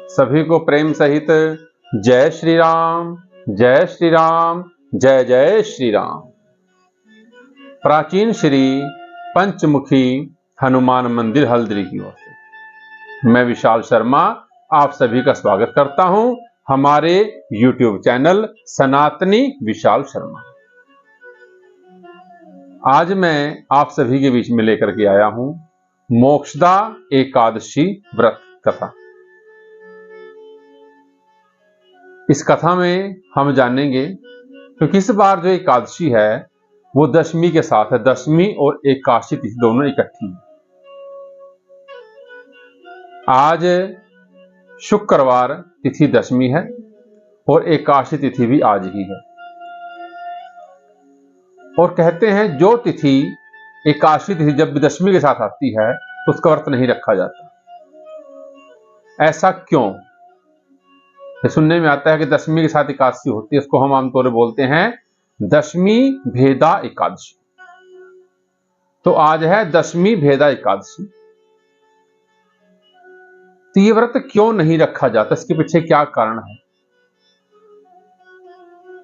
सभी को प्रेम सहित जय श्री राम, जय श्री राम, जय जय श्री राम। प्राचीन श्री पंचमुखी हनुमान मंदिर हल्द्री की ओर से मैं विशाल शर्मा आप सभी का स्वागत करता हूं हमारे YouTube चैनल सनातनी विशाल शर्मा। आज मैं आप सभी के बीच में लेकर के आया हूं मोक्षदा एकादशी व्रत कथा। इस कथा में हम जानेंगे क्योंकि इस बार जो एकादशी है वो दशमी के साथ है। दशमी और एकादशी तिथि दोनों इकट्ठी है। आज शुक्रवार तिथि दशमी है और एकादशी तिथि भी आज ही है। और कहते हैं जो तिथि एकादशी तिथि जब दशमी के साथ आती है तो उसका व्रत नहीं रखा जाता। ऐसा क्यों? ये सुनने में आता है कि दशमी के साथ एकादशी होती है, इसको हम आमतौर पर बोलते हैं दशमी भेदा एकादशी। तो आज है दशमी भेदा एकादशी। तो ये व्रत क्यों नहीं रखा जाता, इसके पीछे क्या कारण है?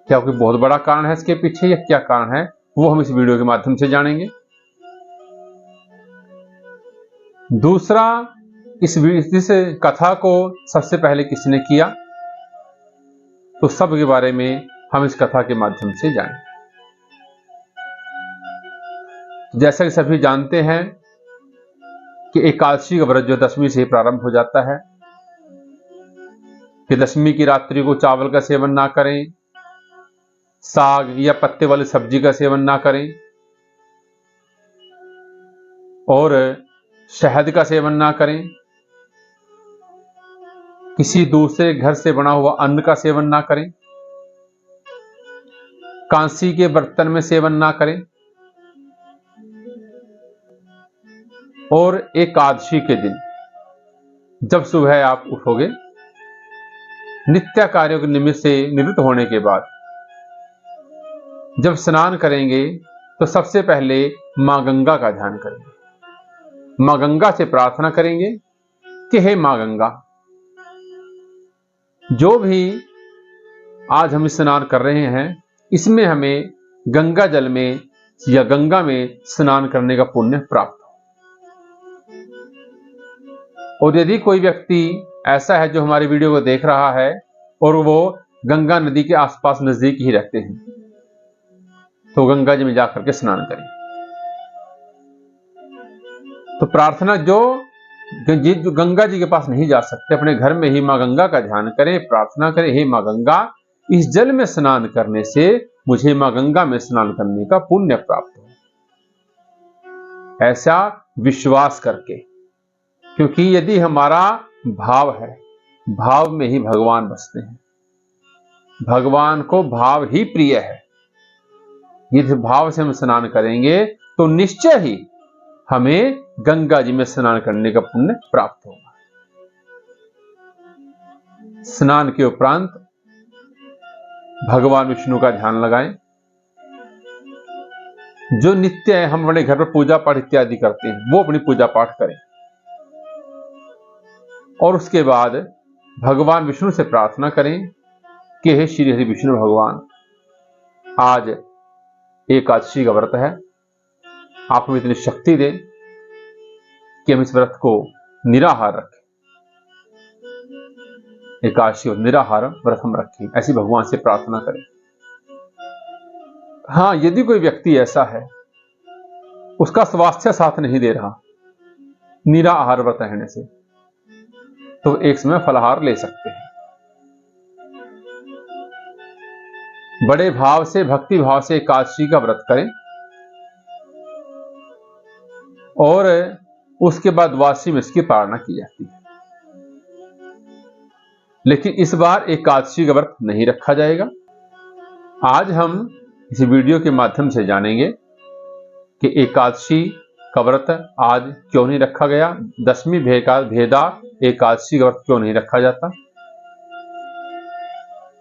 क्या कोई बहुत बड़ा कारण है इसके पीछे या क्या कारण है, वो हम इस वीडियो के माध्यम से जानेंगे। दूसरा, इस कथा को सबसे पहले किसने किया, तो सब के बारे में हम इस कथा के माध्यम से जानेंगे। जैसा कि सभी जानते हैं कि एकादशी का व्रत जो दशमी से ही प्रारंभ हो जाता है कि दशमी की रात्रि को चावल का सेवन ना करें, साग या पत्ते वाली सब्जी का सेवन ना करें और शहद का सेवन ना करें, किसी दूसरे घर से बना हुआ अन्न का सेवन ना करें, कांसी के बर्तन में सेवन ना करें और एकादशी के दिन जब सुबह आप उठोगे नित्य कार्यों के निमित्त से निवृत्त होने के बाद जब स्नान करेंगे तो सबसे पहले मां गंगा का ध्यान करेंगे। मां गंगा से प्रार्थना करेंगे कि हे मां गंगा, जो भी आज हम स्नान कर रहे हैं इसमें हमें गंगा जल में या गंगा में स्नान करने का पुण्य प्राप्त हो। और यदि कोई व्यक्ति ऐसा है जो हमारी वीडियो को देख रहा है और वो गंगा नदी के आसपास नजदीक ही रहते हैं तो गंगा जी में जाकर के स्नान करें। तो प्रार्थना जो गंगा जी के पास नहीं जा सकते, अपने घर में ही मां गंगा का ध्यान करें, प्रार्थना करें, हे मां गंगा, इस जल में स्नान करने से मुझे मां गंगा में स्नान करने का पुण्य प्राप्त हो। ऐसा विश्वास करके, क्योंकि यदि हमारा भाव है, भाव में ही भगवान बसते हैं। भगवान को भाव ही प्रिय है। यदि भाव से हम स्नान करेंगे तो निश्चय ही हमें गंगा जी में स्नान करने का पुण्य प्राप्त होगा। स्नान के उपरांत भगवान विष्णु का ध्यान लगाएं। जो नित्य है, हम अपने घर पर पूजा पाठ इत्यादि करते हैं, वो अपनी पूजा पाठ करें और उसके बाद भगवान विष्णु से प्रार्थना करें कि हे श्री हरि विष्णु भगवान, आज एकादशी का व्रत है, आप हमें इतनी शक्ति दें कि हम इस व्रत को निराहार रखें। एकादशी और निराहार व्रत हम रखें, ऐसी भगवान से प्रार्थना करें। हाँ, यदि कोई व्यक्ति ऐसा है उसका स्वास्थ्य साथ नहीं दे रहा निराहार व्रत रहने से, तो एक समय फलाहार ले सकते हैं। बड़े भाव से, भक्ति भाव से एकादशी का व्रत करें और उसके बाद द्वादशी में इसकी पारणा की जाती है। लेकिन इस बार एकादशी का व्रत नहीं रखा जाएगा। आज हम इस वीडियो के माध्यम से जानेंगे कि एकादशी का व्रत आज क्यों नहीं रखा गया, दशमी भेदा एकादशी का व्रत क्यों नहीं रखा जाता।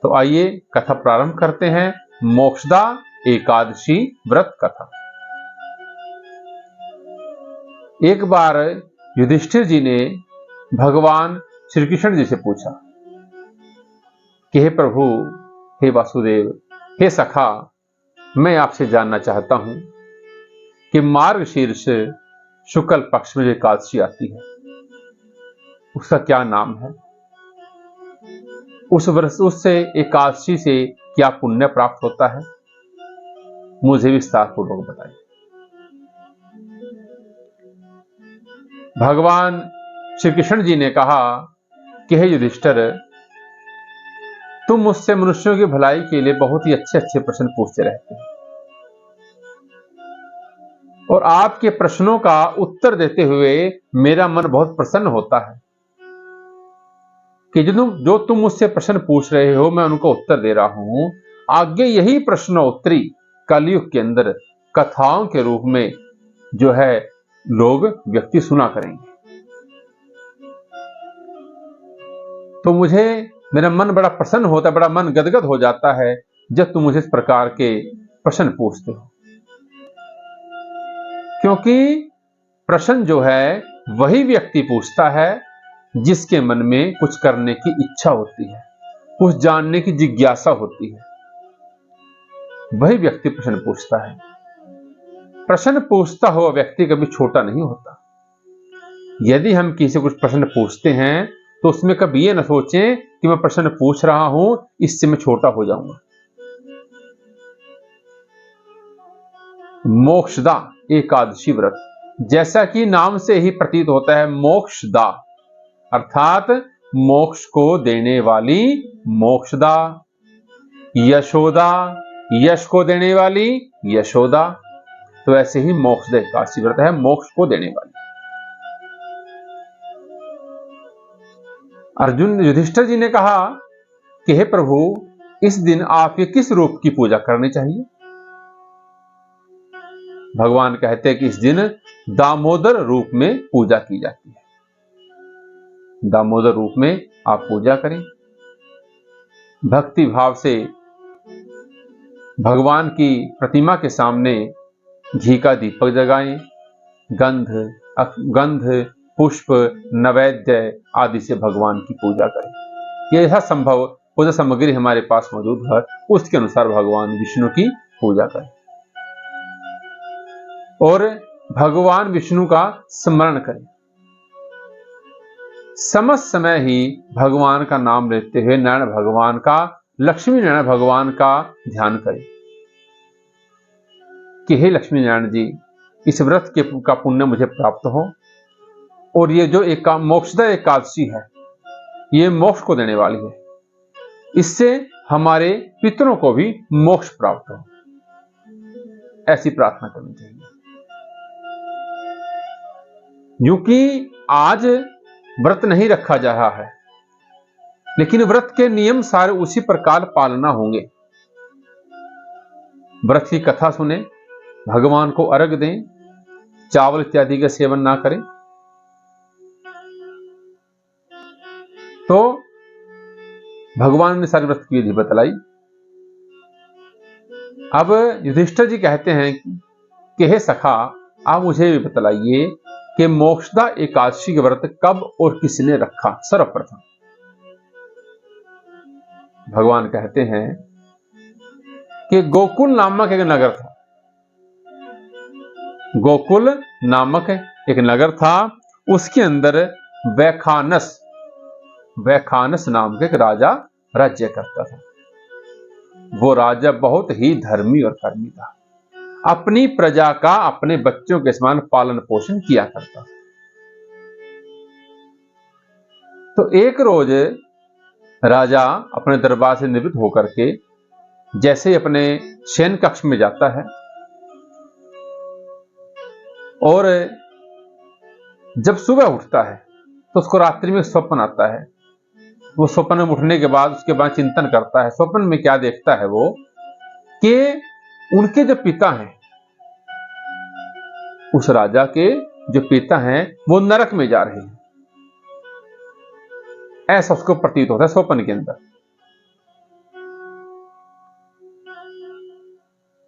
तो आइए कथा प्रारंभ करते हैं। मोक्षदा एकादशी व्रत कथा। एक बार युधिष्ठिर जी ने भगवान श्री कृष्ण जी से पूछा कि हे प्रभु, हे वासुदेव, हे सखा, मैं आपसे जानना चाहता हूं कि मार्गशीर्ष शुक्ल पक्ष में जो एकादशी आती है उसका क्या नाम है, उस वर्ष उससे एकादशी से क्या पुण्य प्राप्त होता है, मुझे विस्तार पूर्वक बताइए। भगवान श्री कृष्ण जी ने कहा कि हे युधिष्ठिर, तुम मुझसे मनुष्यों की भलाई के लिए बहुत ही अच्छे अच्छे प्रश्न पूछते रहते हैं और आपके प्रश्नों का उत्तर देते हुए मेरा मन बहुत प्रसन्न होता है कि जो तुम मुझसे प्रश्न पूछ रहे हो मैं उनको उत्तर दे रहा हूं। आगे यही प्रश्नोत्तरी कलयुग के अंदर कथाओं के रूप में जो है लोग व्यक्ति सुना करेंगे। तो मुझे मेरा मन बड़ा प्रसन्न होता है, बड़ा मन गदगद हो जाता है जब तुम मुझे इस प्रकार के प्रश्न पूछते हो, क्योंकि प्रश्न जो है वही व्यक्ति पूछता है जिसके मन में कुछ करने की इच्छा होती है, कुछ जानने की जिज्ञासा होती है, वही व्यक्ति प्रश्न पूछता है। प्रश्न पूछता हुआ व्यक्ति कभी छोटा नहीं होता। यदि हम किसी को कुछ प्रश्न पूछते हैं तो उसमें कभी ये न सोचें कि मैं प्रश्न पूछ रहा हूं इससे मैं छोटा हो जाऊंगा। मोक्षदा एकादशी व्रत, जैसा कि नाम से ही प्रतीत होता है, मोक्षदा अर्थात मोक्ष को देने वाली मोक्षदा, यशोदा यश को देने वाली यशोदा, तो ऐसे ही मोक्षदा एकादशी व्रत है, मोक्ष को देने वाली। अर्जुन युधिष्ठिर जी ने कहा कि हे प्रभु, इस दिन आपके किस रूप की पूजा करनी चाहिए? भगवान कहते हैं कि इस दिन दामोदर रूप में पूजा की जाती है। दामोदर रूप में आप पूजा करें, भक्ति भाव से भगवान की प्रतिमा के सामने घी का दीपक जगाएं, गंध पुष्प नैवेद्य आदि से भगवान की पूजा करें। यह संभव पूजा सामग्री हमारे पास मौजूद है, उसके अनुसार भगवान विष्णु की पूजा करें और भगवान विष्णु का स्मरण करें। समस्त समय ही भगवान का नाम लेते हुए नारायण भगवान का, लक्ष्मी नारायण भगवान का ध्यान करें कि हे लक्ष्मी नारायण जी, इस व्रत का पुण्य मुझे प्राप्त हो और ये जो मोक्षदा एकादशी है ये मोक्ष को देने वाली है, इससे हमारे पितरों को भी मोक्ष प्राप्त हो, ऐसी प्रार्थना करनी चाहिए। क्योंकि आज व्रत नहीं रखा जा रहा है, लेकिन व्रत के नियम सारे उसी प्रकार पालना होंगे। व्रत की कथा सुने, भगवान को अर्घ दें, चावल इत्यादि का सेवन ना करें। तो भगवान ने सारी व्रत की विधि बतलाई। अब युधिष्ठिर जी कहते हैं कि हे सखा, आप मुझे भी बतलाइए कि मोक्षदा एकादशी का व्रत कब और किसने रखा सर्वप्रथम। भगवान कहते हैं कि गोकुल नामक एक नगर था। गोकुल नामक एक नगर था, उसके अंदर वैखानस नाम का एक राजा राज्य करता था। वो राजा बहुत ही धर्मी और कर्मी था, अपनी प्रजा का अपने बच्चों के समान पालन पोषण किया करता था। तो एक रोज राजा अपने दरबार से निवृत्त होकर के जैसे ही अपने शयन कक्ष में जाता है और जब सुबह उठता है तो उसको रात्रि में स्वप्न आता है। वो स्वप्न में उठने के बाद उसके बाद चिंतन करता है। स्वप्न में क्या देखता है वो कि उनके जो पिता हैं, उस राजा के जो पिता हैं वो नरक में जा रहे हैं, ऐसा उसको प्रतीत होता है स्वप्न के अंदर।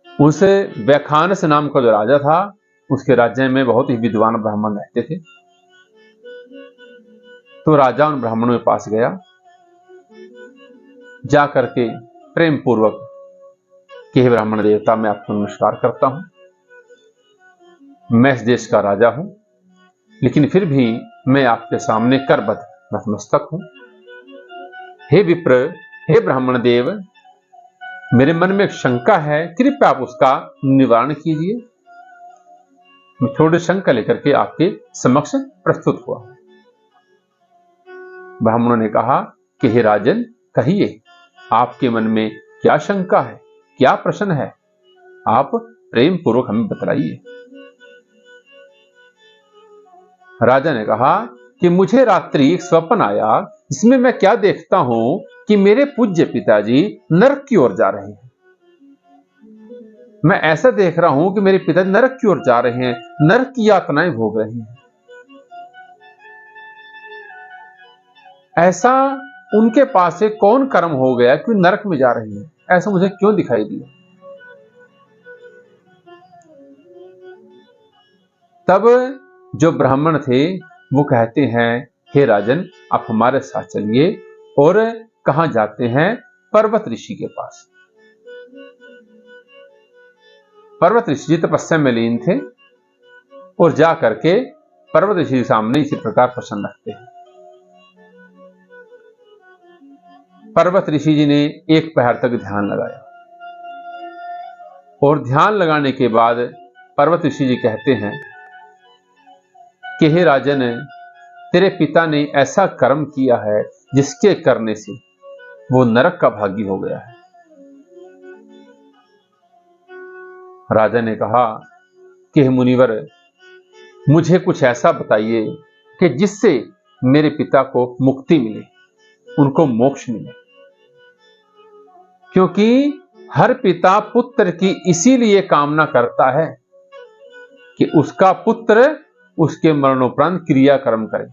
उस वैखानस नाम का जो राजा था, उसके राज्य में बहुत ही विद्वान ब्राह्मण रहते थे। तो राजा उन ब्राह्मणों के पास गया, जा करके प्रेम पूर्वक कि हे ब्राह्मण देवता, मैं आपको नमस्कार करता हूं, मैं इस देश का राजा हूं, लेकिन फिर भी मैं आपके सामने करबद्ध नतमस्तक हूं। हे विप्र, हे ब्राह्मण देव, मेरे मन में एक शंका है, कृपया आप उसका निवारण कीजिए। मैं थोड़ी शंका लेकर के आपके समक्ष प्रस्तुत हुआ। ब्राह्मणों ने कहा कि हे राजन, कहिए आपके मन में क्या शंका है, क्या प्रश्न है, आप प्रेम पूर्वक हमें बतलाइए। राजा ने कहा कि मुझे रात्रि एक स्वप्न आया, इसमें मैं क्या देखता हूं कि मेरे पूज्य पिताजी नरक की ओर जा रहे हैं। मैं ऐसा देख रहा हूं कि मेरे पिताजी नरक की ओर जा रहे हैं, नरक की यातनाएं भोग रहे हैं। ऐसा उनके पास से कौन कर्म हो गया कि नरक में जा रहे हैं, ऐसा मुझे क्यों दिखाई दिया। तब जो ब्राह्मण थे वो कहते हैं, हे राजन, आप हमारे साथ चलिए। और कहां जाते हैं? पर्वत ऋषि के पास। पर्वत ऋषि जी तपस्या में लीन थे और जा करके पर्वत ऋषि के सामने इसी प्रकार प्रश्न रखते हैं। पर्वत ऋषि जी ने एक पहर तक ध्यान लगाया और ध्यान लगाने के बाद पर्वत ऋषि जी कहते हैं कि हे राजन, तेरे पिता ने ऐसा कर्म किया है जिसके करने से वो नरक का भागी हो गया है। राजा ने कहा कि हे मुनिवर, मुझे कुछ ऐसा बताइए कि जिससे मेरे पिता को मुक्ति मिले, उनको मोक्ष मिले। क्योंकि हर पिता पुत्र की इसीलिए कामना करता है कि उसका पुत्र उसके मरणोपरांत क्रियाकर्म करे।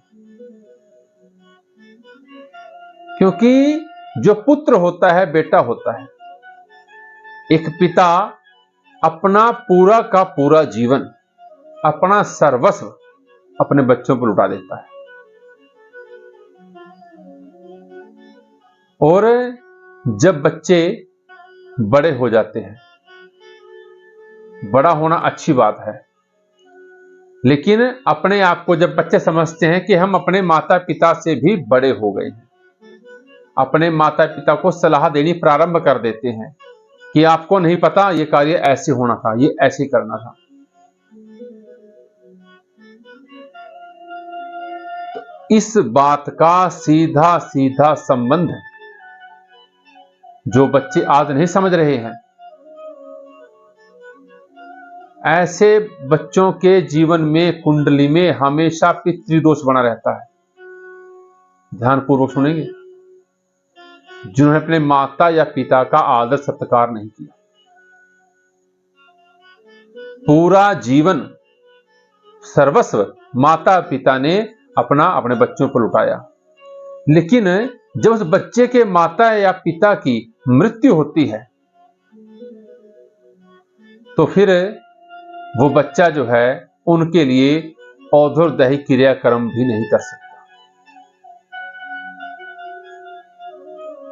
क्योंकि जो पुत्र होता है, बेटा होता है, एक पिता अपना पूरा का पूरा जीवन, अपना सर्वस्व अपने बच्चों पर लुटा देता है। और जब बच्चे बड़े हो जाते हैं, बड़ा होना अच्छी बात है, लेकिन अपने आप को जब बच्चे समझते हैं कि हम अपने माता पिता से भी बड़े हो गए हैं, अपने माता पिता को सलाह देनी प्रारंभ कर देते हैं कि आपको नहीं पता, ये कार्य ऐसे होना था, ये ऐसे करना था। तो इस बात का सीधा सीधा संबंध जो बच्चे आज नहीं समझ रहे हैं, ऐसे बच्चों के जीवन में, कुंडली में हमेशा पितृदोष बना रहता है। ध्यानपूर्वक सुनेंगे। जिन्होंने अपने माता या पिता का आदर सत्कार नहीं किया, पूरा जीवन सर्वस्व माता पिता ने अपने बच्चों पर लुटाया, लेकिन जब उस बच्चे के माता या पिता की मृत्यु होती है तो फिर वो बच्चा जो है उनके लिए औधोरदैही क्रियाक्रम भी नहीं कर सकता।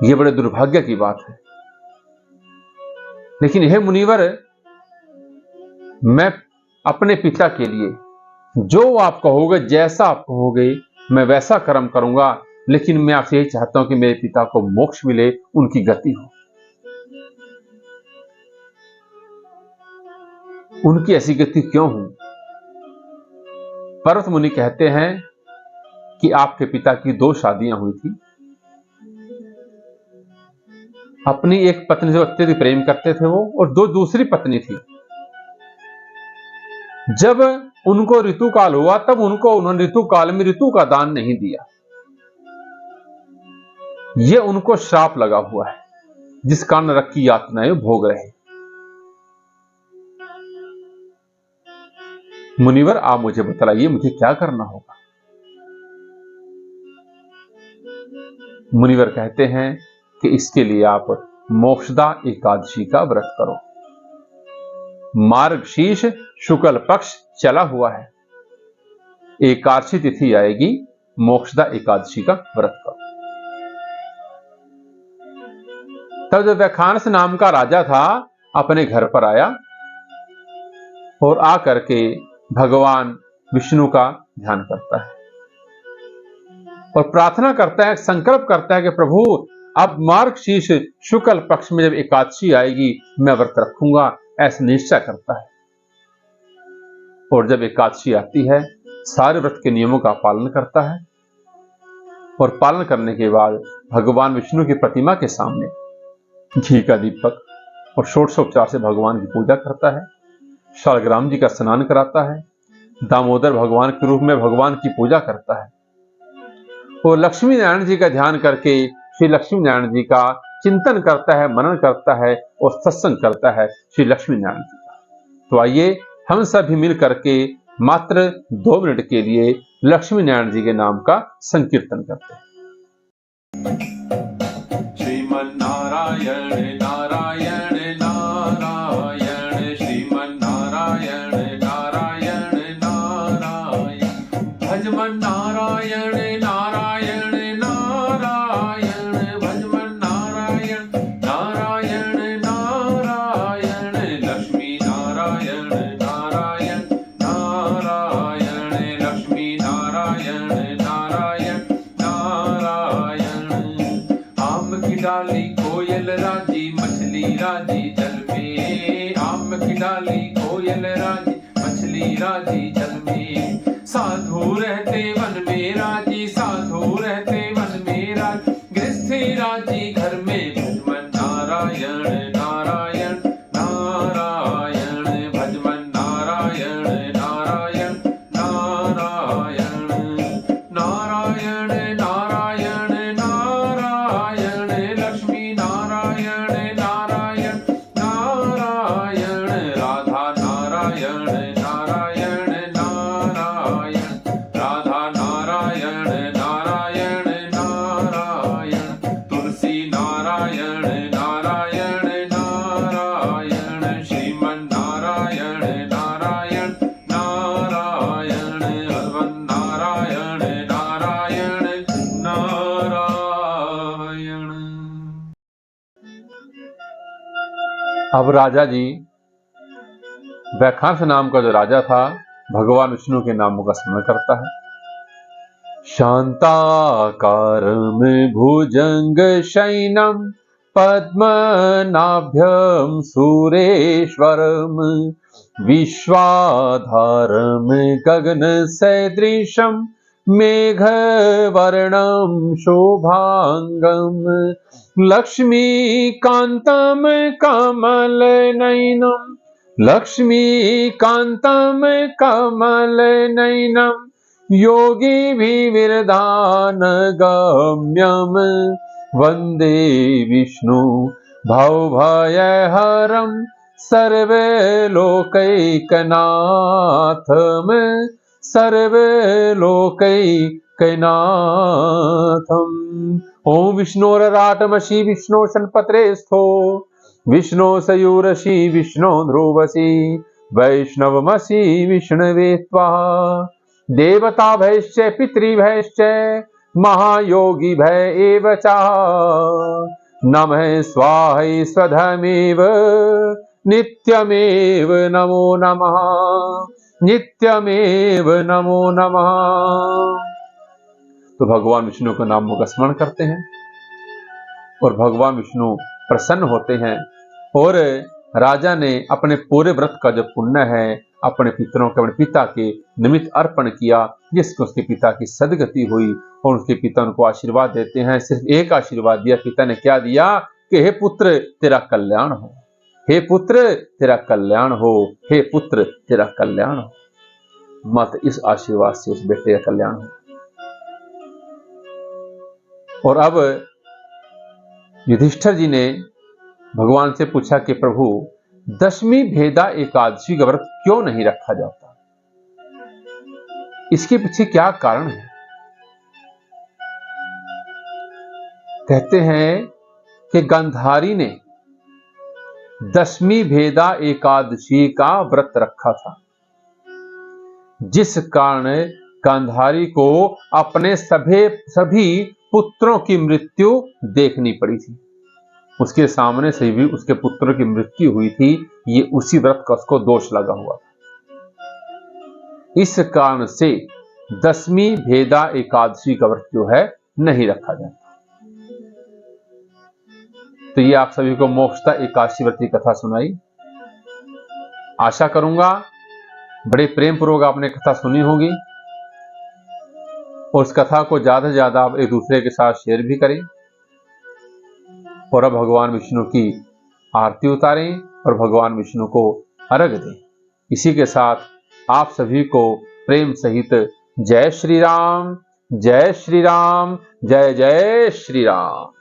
यह बड़े दुर्भाग्य की बात है। लेकिन हे मुनिवर, मैं अपने पिता के लिए जो आप कहोगे, जैसा आप कहोगे, मैं वैसा कर्म करूंगा, लेकिन मैं आपसे यही चाहता हूं कि मेरे पिता को मोक्ष मिले, उनकी गति हो। उनकी ऐसी गति क्यों हो? पर्वत मुनि कहते हैं कि आपके पिता की 2 शादियां हुई थी। अपनी एक पत्नी से अत्यधिक प्रेम करते थे वो, और 2 दूसरी पत्नी थी। जब उनको ऋतुकाल हुआ तब उन्होंने ऋतुकाल में ऋतु का दान नहीं दिया। यह उनको श्राप लगा हुआ है, जिस कारण नरक की यातनाएं भोग रहे। मुनिवर, आप मुझे बतलाइए, मुझे क्या करना होगा? मुनिवर कहते हैं कि इसके लिए आप मोक्षदा एकादशी का व्रत करो। मार्गशीर्ष शुक्ल पक्ष चला हुआ है, एकादशी तिथि आएगी, मोक्षदा एकादशी का व्रत करो। तब जब वैखानस नाम का राजा था अपने घर पर आया और आकर के भगवान विष्णु का ध्यान करता है और प्रार्थना करता है, संकल्प करता है कि प्रभु अब मार्गशीर्ष शुक्ल पक्ष में जब एकादशी आएगी मैं व्रत रखूंगा, ऐसा निश्चय करता है। और जब एकादशी आती है सारे व्रत के नियमों का पालन करता है और पालन करने के बाद भगवान विष्णु की प्रतिमा के सामने घी का दीपक और षोडशोपचार से भगवान की पूजा करता है, शालग्राम जी का स्नान कराता है, दामोदर भगवान के रूप में भगवान की पूजा करता है और लक्ष्मी नारायण जी का ध्यान करके श्री लक्ष्मी नारायण जी का चिंतन करता है, मनन करता है और सत्संग करता है श्री लक्ष्मी नारायण जी का। तो आइए हम सभी मिल करके मात्र 2 मिनट के लिए लक्ष्मी नारायण जी के नाम का संकीर्तन करते हैं। श्रीमन्नारायण नारायण नारायण श्रीमन्नारायण नारायण नारायण भजमन नारायण नारायण नारायण भजमन नारायण नारायण नारायण लक्ष्मी नारायण नारायण नारायण लक्ष्मी नारायण नारायण नारायण आम की डाली कोयल राजी मछली राजी जल में, आम की डाली कोयल राजी मछली राजी जल में, साधु रहते वन में राजी, साधु रहते वन में राजी, गृहस्थी राजी घर में भजमन नारायण नारायण नारायण भजमन नारायण नारायण नारायण नारायण नारायण नारायण लक्ष्मी नारायण नारायण नारायण राधा नारायण नारायण नारायण राधा नारायण नारायण नारायण तुलसी नारायण नारायण नारायण श्रीमन नारायण नारायण नारायण हरवन नारायण नारायण नारायण। अब राजा जी वैखानस नाम का जो राजा था भगवान विष्णु के नामों का स्मरण करता है। शांताकारं भुजंग शयनं पद्मनाभ्यं सुरेश्वरं विश्वाधारं गगन सदृशं मेघवर्णं शोभांगं लक्ष्मीकान्तं कमलनयनं लक्ष्मीकान्तं कमलनयनं योगिभिर्विरदानगम्यं वन्दे विष्णु भवभयहरं सर्वलोकैकनाथं सर्वलोकैकनाथम्। ओम विष्णोरराटमसि विष्णो शनपत्रे स्थो विष्णो सयूरसि विष्णो ध्रुवसि वैष्णवमसि विष्णवे स्वाहा देवता भयश्च पितृभयश्च महायोगी भय एव च नमः स्वाहाय स्वधमेव नित्यमेव नमो नमः नित्यमेव नमो नमः। तो भगवान विष्णु के नामों का स्मरण करते हैं और भगवान विष्णु प्रसन्न होते हैं और राजा ने अपने पूरे व्रत का जो पुण्य है अपने पितरों के अपने पिता के निमित्त अर्पण किया, जिसको उसके पिता की सदगति हुई और उसके पिता उनको आशीर्वाद देते हैं। सिर्फ एक आशीर्वाद दिया, पिता ने क्या दिया कि हे पुत्र तेरा कल्याण हो, हे पुत्र तेरा कल्याण हो, हे पुत्र तेरा कल्याण हो। मत इस आशीर्वाद से उस बेटे का कल्याण हो। और अब युधिष्ठिर जी ने भगवान से पूछा कि प्रभु दशमी भेदा एकादशी का व्रत क्यों नहीं रखा जाता, इसके पीछे क्या कारण है। कहते हैं कि गांधारी ने दशमी भेदा एकादशी का व्रत रखा था, जिस कारण गांधारी को अपने सभी पुत्रों की मृत्यु देखनी पड़ी थी। उसके सामने से भी उसके पुत्रों की मृत्यु हुई थी। ये उसी व्रत का उसको दोष लगा हुआ था। इस कारण से 10वीं भेदा एकादशी का व्रत जो है नहीं रखा जाता। तो ये आप सभी को मोक्षदा एकादशी व्रत की कथा सुनाई। आशा करूंगा बड़े प्रेम पूर्वक आपने कथा सुनी होगी और उस कथा को ज्यादा से ज्यादा आप एक दूसरे के साथ शेयर भी करें और अब भगवान विष्णु की आरती उतारें और भगवान विष्णु को अर्घ दें। इसी के साथ आप सभी को प्रेम सहित जय श्री राम, जय श्री राम, जय जय श्री राम।